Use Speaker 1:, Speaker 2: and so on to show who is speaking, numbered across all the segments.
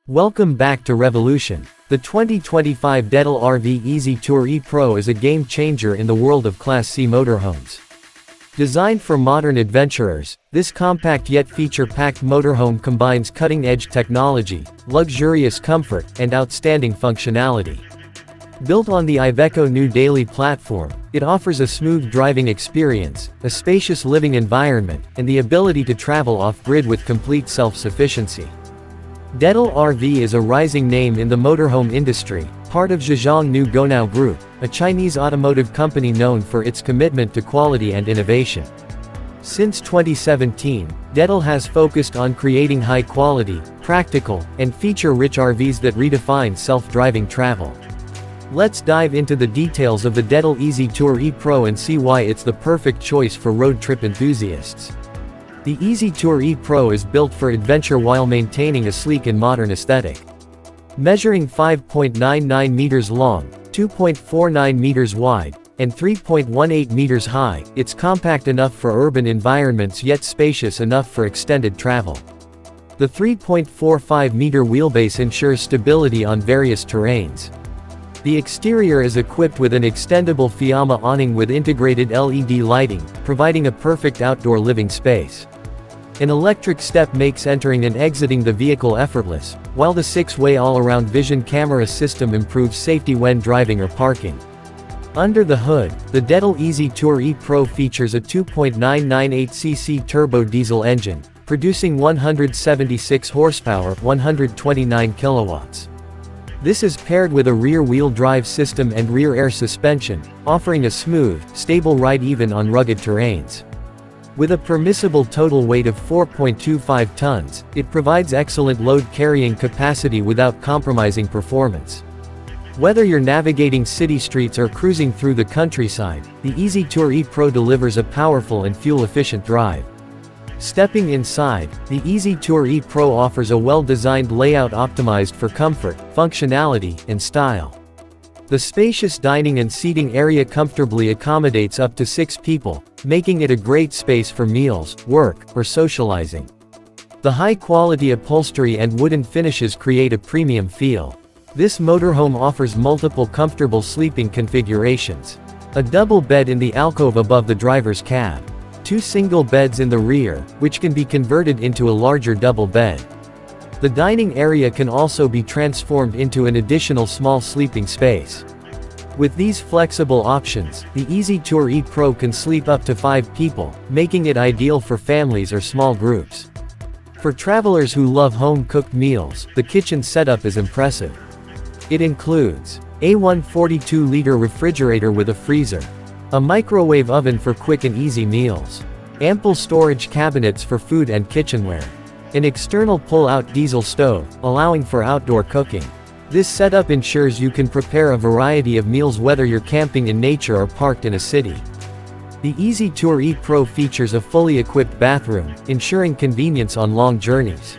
Speaker 1: Welcome back to Revvolution. The 2025 Deddle RV Easy Tour E-Pro is a game changer in the world of Class C motorhomes. Designed for modern adventurers, this compact yet feature-packed motorhome combines cutting-edge technology, luxurious comfort, and outstanding functionality. Built on the Iveco new daily platform, it offers a smooth driving experience, a spacious living environment, and the ability to travel off-grid with complete self-sufficiency. Deddle RV is a rising name in the motorhome industry, part of Zhejiang New Gonao Group, a Chinese automotive company known for its commitment to quality and innovation. Since 2017, Deddle has focused on creating high-quality, practical, and feature-rich RVs that redefine self-driving travel. Let's dive into the details of the Deddle Easy Tour E-Pro and see why it's the perfect choice for road trip enthusiasts. The Easy Tour E-Pro is built for adventure while maintaining a sleek and modern aesthetic. Measuring 5.99 meters long, 2.49 meters wide, and 3.18 meters high, it's compact enough for urban environments yet spacious enough for extended travel. The 3.45-meter wheelbase ensures stability on various terrains. The exterior is equipped with an extendable Fiamma awning with integrated LED lighting, providing a perfect outdoor living space. An electric step makes entering and exiting the vehicle effortless, while the 6-way all-around vision camera system improves safety when driving or parking. Under the hood, the Deddle Easy Tour E-Pro features a 2.998cc turbo diesel engine, producing 176 horsepower, 129 kilowatts. This is paired with a rear-wheel drive system and rear air suspension, offering a smooth, stable ride even on rugged terrains. With a permissible total weight of 4.25 tons, it provides excellent load-carrying capacity without compromising performance. Whether you're navigating city streets or cruising through the countryside, the Easy Tour E-Pro delivers a powerful and fuel-efficient drive. Stepping inside, the Easy Tour E-Pro offers a well-designed layout optimized for comfort, functionality, and style. The spacious dining and seating area comfortably accommodates up to 6 people, making it a great space for meals, work, or socializing. The high-quality upholstery and wooden finishes create a premium feel. This motorhome offers multiple comfortable sleeping configurations. A double bed in the alcove above the driver's cab. 2 single beds in the rear, which can be converted into a larger double bed. The dining area can also be transformed into an additional small sleeping space. With these flexible options, the Easy Tour E-Pro can sleep up to 5 people, making it ideal for families or small groups. For travelers who love home-cooked meals, the kitchen setup is impressive. It includes a 142-liter refrigerator with a freezer, a microwave oven for quick and easy meals, ample storage cabinets for food and kitchenware, an external pull-out diesel stove, allowing for outdoor cooking. This setup ensures you can prepare a variety of meals whether you're camping in nature or parked in a city. The Easy Tour E-Pro features a fully equipped bathroom, ensuring convenience on long journeys.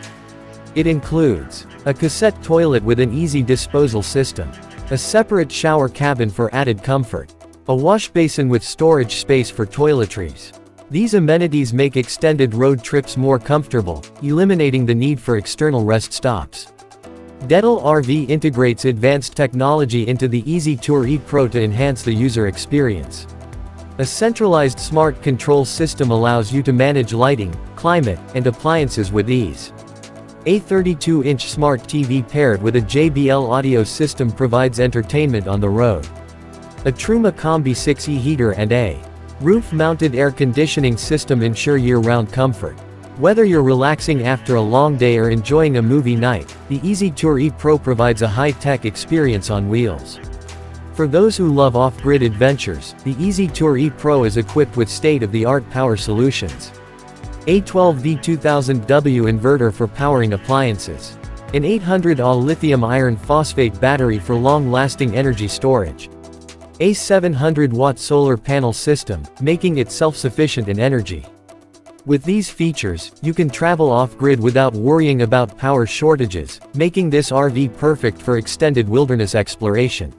Speaker 1: It includes a cassette toilet with an easy disposal system, a separate shower cabin for added comfort, a wash basin with storage space for toiletries. These amenities make extended road trips more comfortable, eliminating the need for external rest stops. Deddle RV integrates advanced technology into the Easy Tour E-Pro to enhance the user experience. A centralized smart control system allows you to manage lighting, climate, and appliances with ease. A 32-inch smart TV paired with a JBL audio system provides entertainment on the road. A Truma Combi 6E heater and a roof-mounted air conditioning system ensure year-round comfort. Whether you're relaxing after a long day or enjoying a movie night, the Easy Tour E-Pro provides a high-tech experience on wheels. For those who love off-grid adventures, the Easy Tour E-Pro is equipped with state-of-the-art power solutions. A 12V2000W inverter for powering appliances. An 800 Ah lithium iron phosphate battery for long-lasting energy storage. A 700-watt solar panel system, making it self-sufficient in energy. With these features, you can travel off-grid without worrying about power shortages, making this RV perfect for extended wilderness exploration.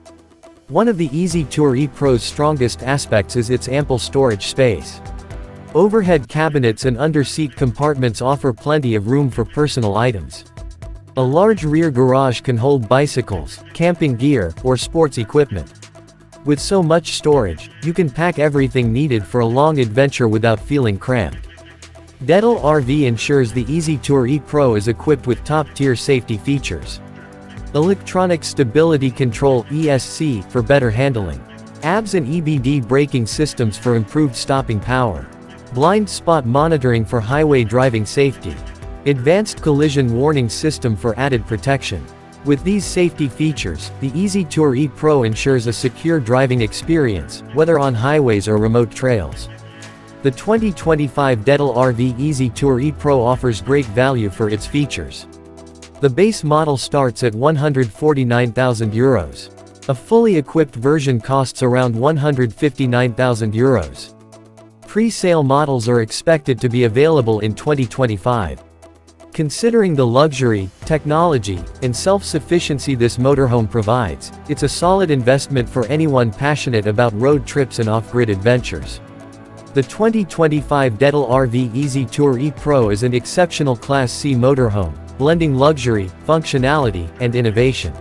Speaker 1: One of the Easy Tour E-Pro's strongest aspects is its ample storage space. Overhead cabinets and under-seat compartments offer plenty of room for personal items. A large rear garage can hold bicycles, camping gear, or sports equipment. With so much storage, you can pack everything needed for a long adventure without feeling cramped. Deddle RV ensures the Easy Tour E-Pro is equipped with top-tier safety features. Electronic Stability Control (ESC) for better handling. ABS and EBD braking systems for improved stopping power. Blind spot monitoring for highway driving safety. Advanced collision warning system for added protection. With these safety features, the Easy Tour E-Pro ensures a secure driving experience, whether on highways or remote trails. The 2025 Deddle RV Easy Tour E-Pro offers great value for its features. The base model starts at €149,000. A fully equipped version costs around €159,000. Pre-sale models are expected to be available in 2025. Considering the luxury, technology, and self-sufficiency this motorhome provides, it's a solid investment for anyone passionate about road trips and off-grid adventures. The 2025 Deddle RV Easy Tour E-Pro is an exceptional Class C motorhome, blending luxury, functionality, and innovation.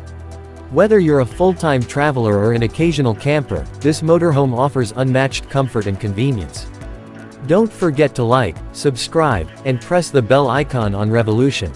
Speaker 1: Whether you're a full-time traveler or an occasional camper, this motorhome offers unmatched comfort and convenience. Don't forget to like, subscribe, and press the bell icon on Revvolution.